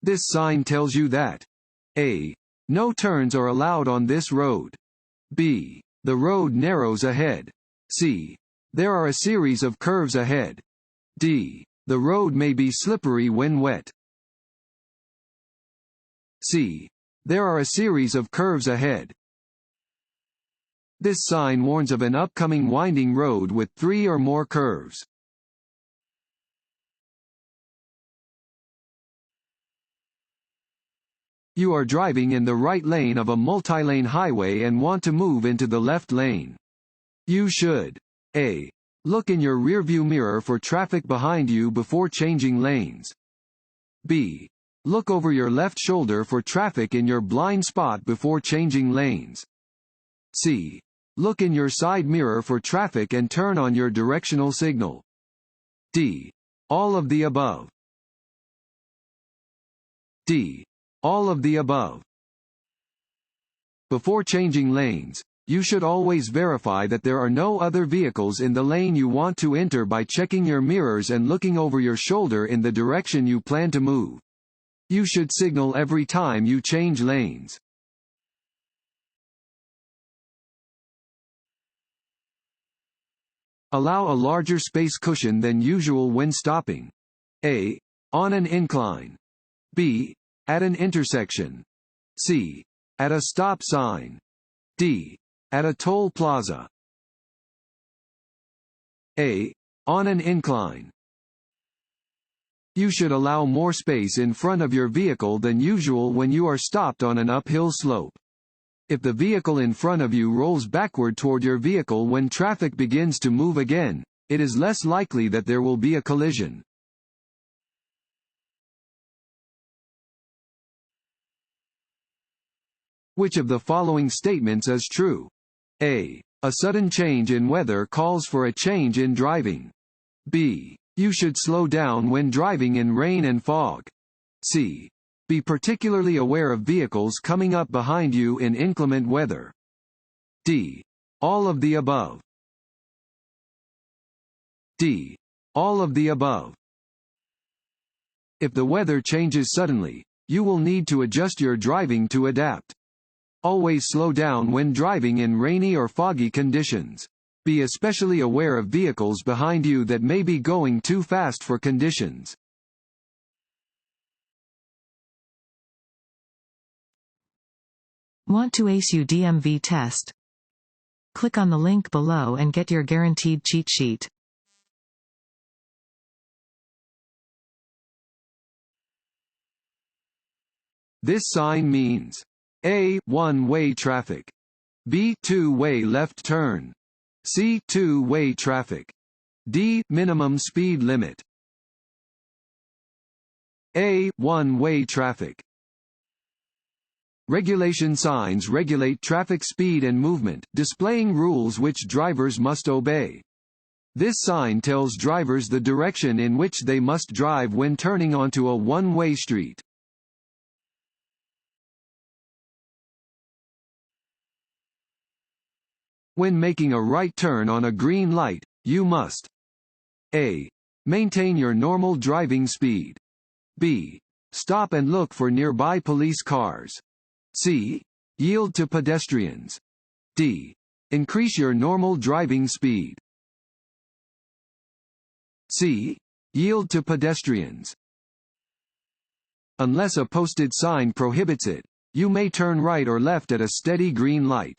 This sign tells you that A. No turns are allowed on this road. B. The road narrows ahead. C. There are a series of curves ahead. D. The road may be slippery when wet. C. There are a series of curves ahead. This sign warns of an upcoming winding road with 3 or more curves. You are driving in the right lane of a multi-lane highway and want to move into the left lane. You should A. Look in your rearview mirror for traffic behind you before changing lanes. B. Look over your left shoulder for traffic in your blind spot before changing lanes. C. Look in your side mirror for traffic and turn on your directional signal. D. All of the above. D. All of the above. Before changing lanes, you should always verify that there are no other vehicles in the lane you want to enter by checking your mirrors and looking over your shoulder in the direction you plan to move. You should signal every time you change lanes. Allow a larger space cushion than usual when stopping. A. On an incline. B. At an intersection. C. At a stop sign. D. At a toll plaza. A. On an incline. You should allow more space in front of your vehicle than usual when you are stopped on an uphill slope. If the vehicle in front of you rolls backward toward your vehicle when traffic begins to move again, it is less likely that there will be a collision. Which of the following statements is true? A. A sudden change in weather calls for a change in driving. B. You should slow down when driving in rain and fog. C. Be particularly aware of vehicles coming up behind you in inclement weather. D. All of the above. D. All of the above. If the weather changes suddenly, you will need to adjust your driving to adapt. Always slow down when driving in rainy or foggy conditions. Be especially aware of vehicles behind you that may be going too fast for conditions. Want to ace your DMV test? Click on the link below and get your guaranteed cheat sheet. This sign means A. One-way traffic. B. Two-way left turn. C. Two-way traffic. D. Minimum speed limit. A. One-way traffic. Regulation signs regulate traffic speed and movement, displaying rules which drivers must obey. This sign tells drivers the direction in which they must drive when turning onto a one-way street. When making a right turn on a green light, you must A. Maintain your normal driving speed. B. Stop and look for nearby police cars. C. Yield to pedestrians. D. Increase your normal driving speed. C. Yield to pedestrians. Unless a posted sign prohibits it, you may turn right or left at a steady green light.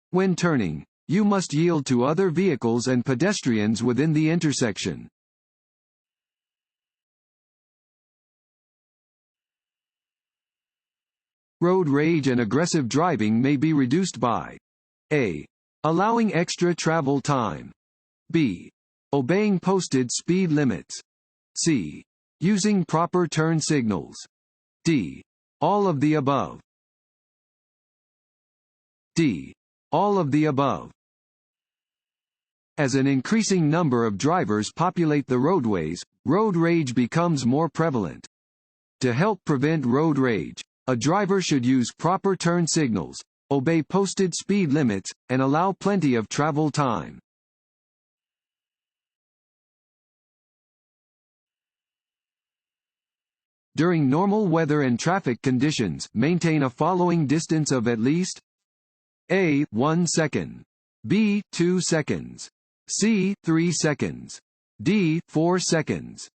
When turning, you must yield to other vehicles and pedestrians within the intersection. Road rage and aggressive driving may be reduced by A. Allowing extra travel time. B. Obeying posted speed limits. C. Using proper turn signals. D. All of the above. D. All of the above. As an increasing number of drivers populate the roadways, road rage becomes more prevalent. To help prevent road rage, a driver should use proper turn signals, obey posted speed limits, and allow plenty of travel time. During normal weather and traffic conditions, maintain a following distance of at least A. 1 second. B. 2 seconds. C. 3 seconds. D. 4 seconds.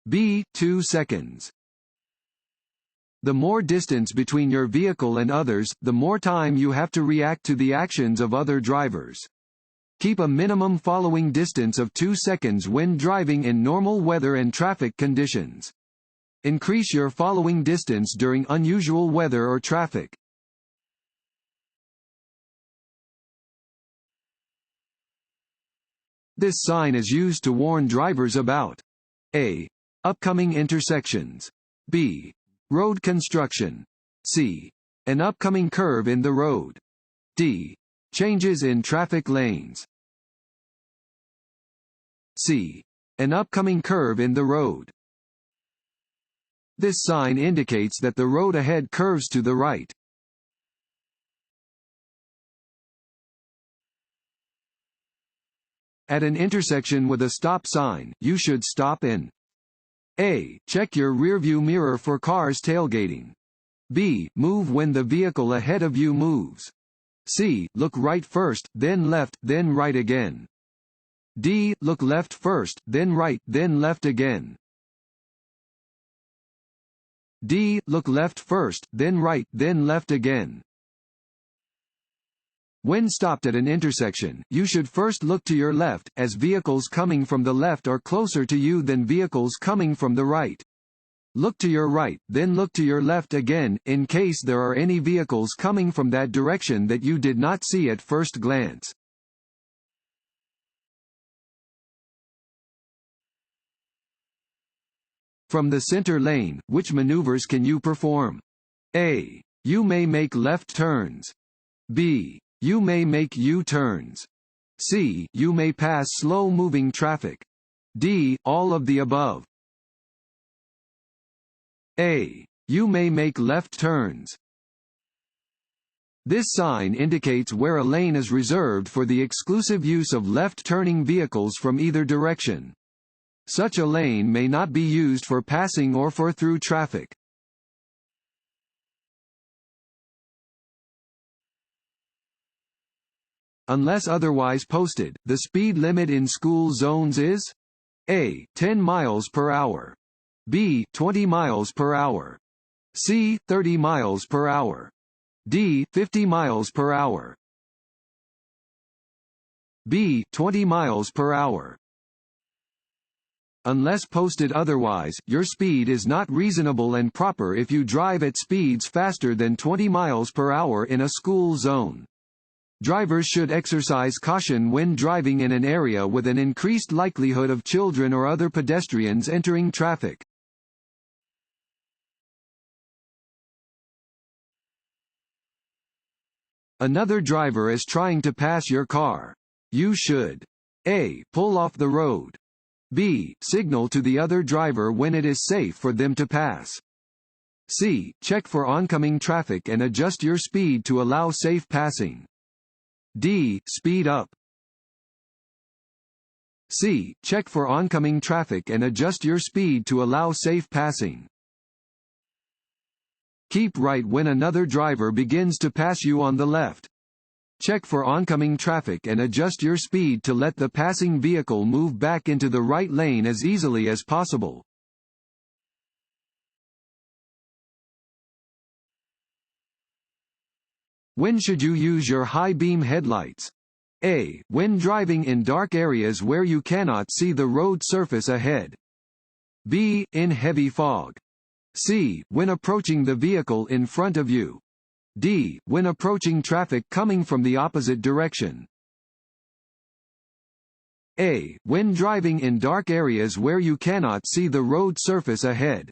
B. 2 seconds. The more distance between your vehicle and others, the more time you have to react to the actions of other drivers. Keep a minimum following distance of 2 seconds when driving in normal weather and traffic conditions. Increase your following distance during unusual weather or traffic. This sign is used to warn drivers about A. Upcoming intersections. B. Road construction. C. An upcoming curve in the road. D. Changes in traffic lanes. C. An upcoming curve in the road. This sign indicates that the road ahead curves to the right. At an intersection with a stop sign, you should stop in A. Check your rearview mirror for cars tailgating. B. Move when the vehicle ahead of you moves. C. Look right first, then left, then right again. D. Look left first, then right, then left again. D. Look left first, then right, then left again. When stopped at an intersection, you should first look to your left, as vehicles coming from the left are closer to you than vehicles coming from the right. Look to your right, then look to your left again, in case there are any vehicles coming from that direction that you did not see at first glance. From the center lane, which maneuvers can you perform? A. You may make left turns. B. You may make U-turns. C. You may pass slow-moving traffic. D. All of the above. A. You may make left turns. This sign indicates where a lane is reserved for the exclusive use of left-turning vehicles from either direction. Such a lane may not be used for passing or for through traffic. Unless otherwise posted, the speed limit in school zones is A. 10 miles per hour. B. 20 miles per hour. C. 30 miles per hour. D. 50 miles per hour. B. 20 miles per hour. Unless posted otherwise, your speed is not reasonable and proper if you drive at speeds faster than 20 miles per hour in a school zone. Drivers should exercise caution when driving in an area with an increased likelihood of children or other pedestrians entering traffic. Another driver is trying to pass your car. You should A. Pull off the road. B. Signal to the other driver when it is safe for them to pass. C. Check for oncoming traffic and adjust your speed to allow safe passing. D. Speed up. C. Check for oncoming traffic and adjust your speed to allow safe passing. Keep right when another driver begins to pass you on the left. Check for oncoming traffic and adjust your speed to let the passing vehicle move back into the right lane as easily as possible. When should you use your high beam headlights? A. When driving in dark areas where you cannot see the road surface ahead. B. In heavy fog. C. When approaching the vehicle in front of you. D. When approaching traffic coming from the opposite direction. A. When driving in dark areas where you cannot see the road surface ahead.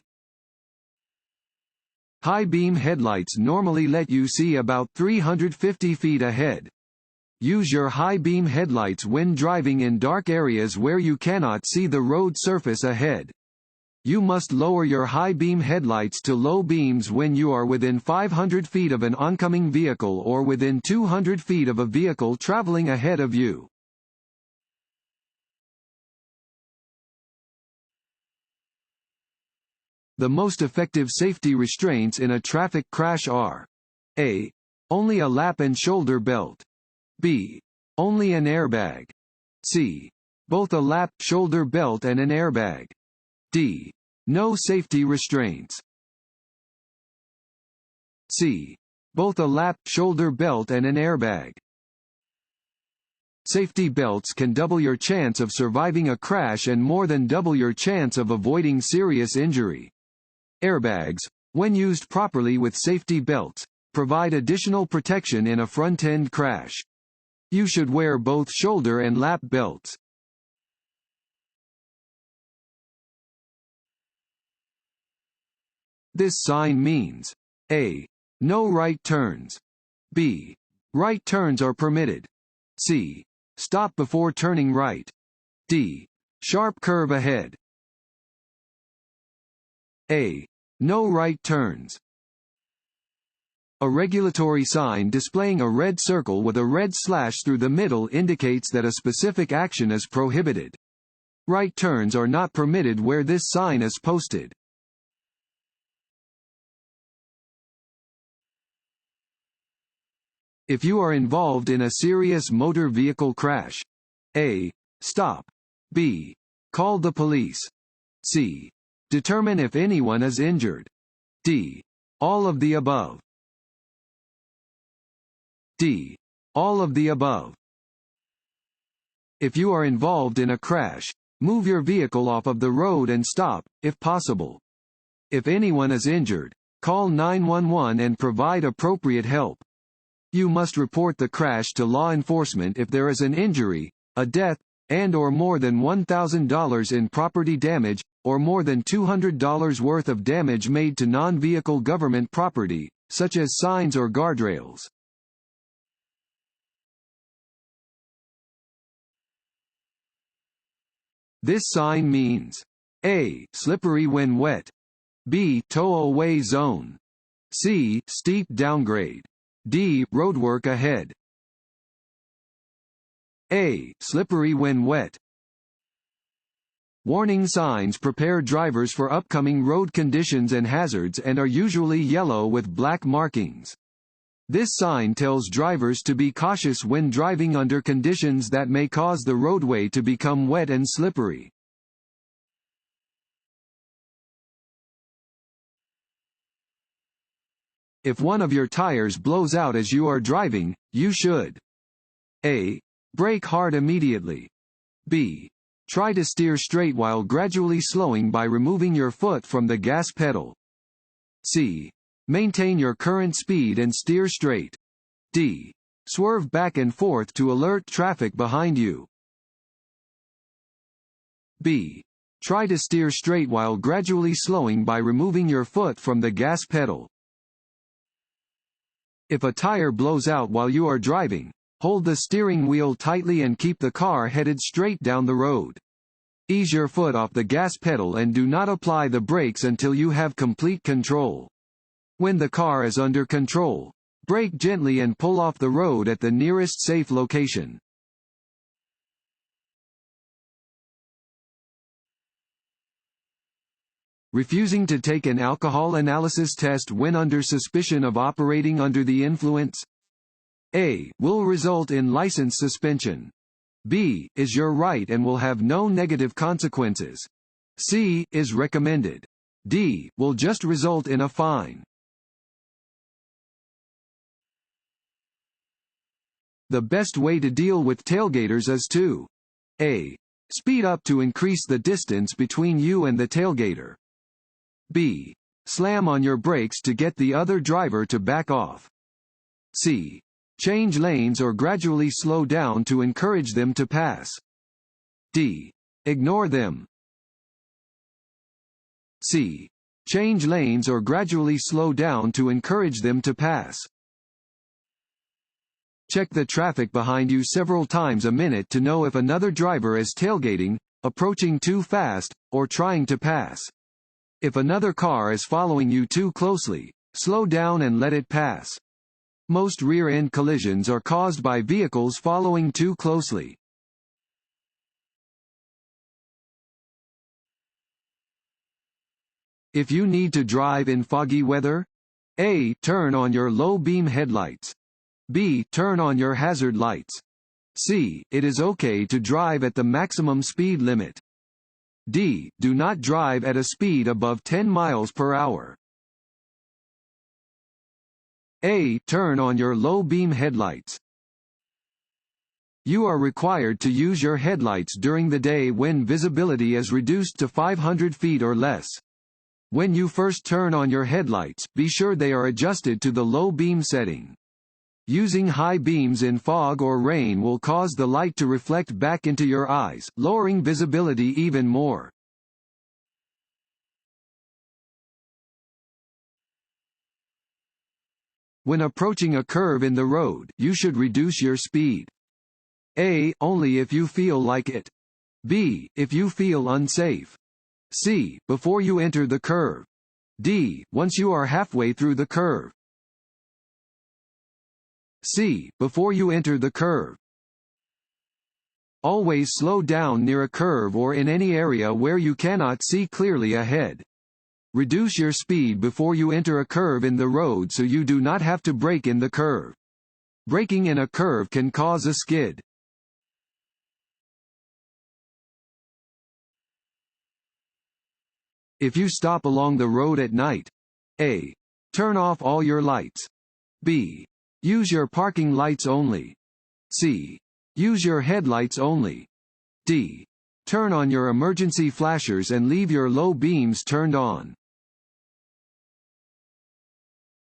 High beam headlights normally let you see about 350 feet ahead. Use your high beam headlights when driving in dark areas where you cannot see the road surface ahead. You must lower your high beam headlights to low beams when you are within 500 feet of an oncoming vehicle or within 200 feet of a vehicle traveling ahead of you. The most effective safety restraints in a traffic crash are: A. Only a lap and shoulder belt. B. Only an airbag. C. Both a lap, shoulder belt and an airbag. D. No safety restraints. C. Both a lap, shoulder belt and an airbag. Safety belts can double your chance of surviving a crash and more than double your chance of avoiding serious injury. Airbags, when used properly with safety belts, provide additional protection in a front-end crash. You should wear both shoulder and lap belts. This sign means: A. No right turns. B. Right turns are permitted. C. Stop before turning right. D. Sharp curve ahead. A. No right turns. A regulatory sign displaying a red circle with a red slash through the middle indicates that a specific action is prohibited. Right turns are not permitted where this sign is posted. If you are involved in a serious motor vehicle crash: A. Stop. B. Call the police. C. Determine if anyone is injured. D. All of the above. D. All of the above. If you are involved in a crash, move your vehicle off of the road and stop, if possible. If anyone is injured, call 911 and provide appropriate help. You must report the crash to law enforcement if there is an injury, a death, and/or more than $1,000 in property damage, or more than $200 worth of damage made to non-vehicle government property, such as signs or guardrails. This sign means: A. Slippery when wet. B. Tow-away zone. C. Steep downgrade. D. Roadwork ahead. A. Slippery when wet. Warning signs prepare drivers for upcoming road conditions and hazards and are usually yellow with black markings. This sign tells drivers to be cautious when driving under conditions that may cause the roadway to become wet and slippery. If one of your tires blows out as you are driving, you should: A. Brake hard immediately. B. Try to steer straight while gradually slowing by removing your foot from the gas pedal. C. Maintain your current speed and steer straight. D. Swerve back and forth to alert traffic behind you. B. Try to steer straight while gradually slowing by removing your foot from the gas pedal. If a tire blows out while you are driving, hold the steering wheel tightly and keep the car headed straight down the road. Ease your foot off the gas pedal and do not apply the brakes until you have complete control. When the car is under control, brake gently and pull off the road at the nearest safe location. Refusing to take an alcohol analysis test when under suspicion of operating under the influence: A. Will result in license suspension. B. Is your right and will have no negative consequences. C. Is recommended. D. Will just result in a fine. The best way to deal with tailgaters is to: A. Speed up to increase the distance between you and the tailgater. B. Slam on your brakes to get the other driver to back off. C. Change lanes or gradually slow down to encourage them to pass. D. Ignore them. C. Change lanes or gradually slow down to encourage them to pass. Check the traffic behind you several times a minute to know if another driver is tailgating, approaching too fast, or trying to pass. If another car is following you too closely, slow down and let it pass. Most rear-end collisions are caused by vehicles following too closely. If you need to drive in foggy weather, A. Turn on your low-beam headlights. B. Turn on your hazard lights. C. It is okay to drive at the maximum speed limit. D. Do not drive at a speed above 10 miles per hour. A. Turn on your low-beam headlights. You are required to use your headlights during the day when visibility is reduced to 500 feet or less. When you first turn on your headlights, be sure they are adjusted to the low beam setting. Using high beams in fog or rain will cause the light to reflect back into your eyes, lowering visibility even more. When approaching a curve in the road, you should reduce your speed. A. Only if you feel like it. B. If you feel unsafe. C. Before you enter the curve. D. Once you are halfway through the curve. C. Before you enter the curve. Always slow down near a curve or in any area where you cannot see clearly ahead. Reduce your speed before you enter a curve in the road so you do not have to brake in the curve. Braking in a curve can cause a skid. If you stop along the road at night, A. Turn off all your lights. B. Use your parking lights only. C. Use your headlights only. D. Turn on your emergency flashers and leave your low beams turned on.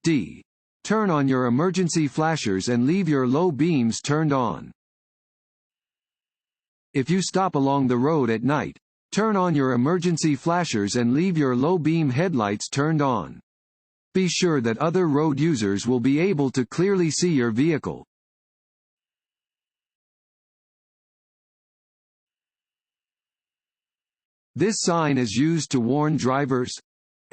D. Turn on your emergency flashers and leave your low beams turned on. If you stop along the road at night, turn on your emergency flashers and leave your low beam headlights turned on. Be sure that other road users will be able to clearly see your vehicle. This sign is used to warn drivers: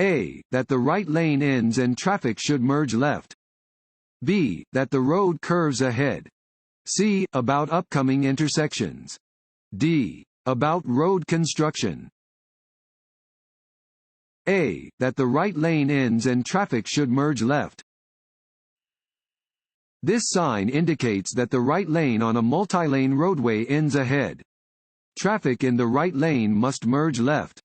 A. That the right lane ends and traffic should merge left. B. That the road curves ahead. C. About upcoming intersections. D. About road construction. A. That the right lane ends and traffic should merge left. This sign indicates that the right lane on a multi-lane roadway ends ahead. Traffic in the right lane must merge left.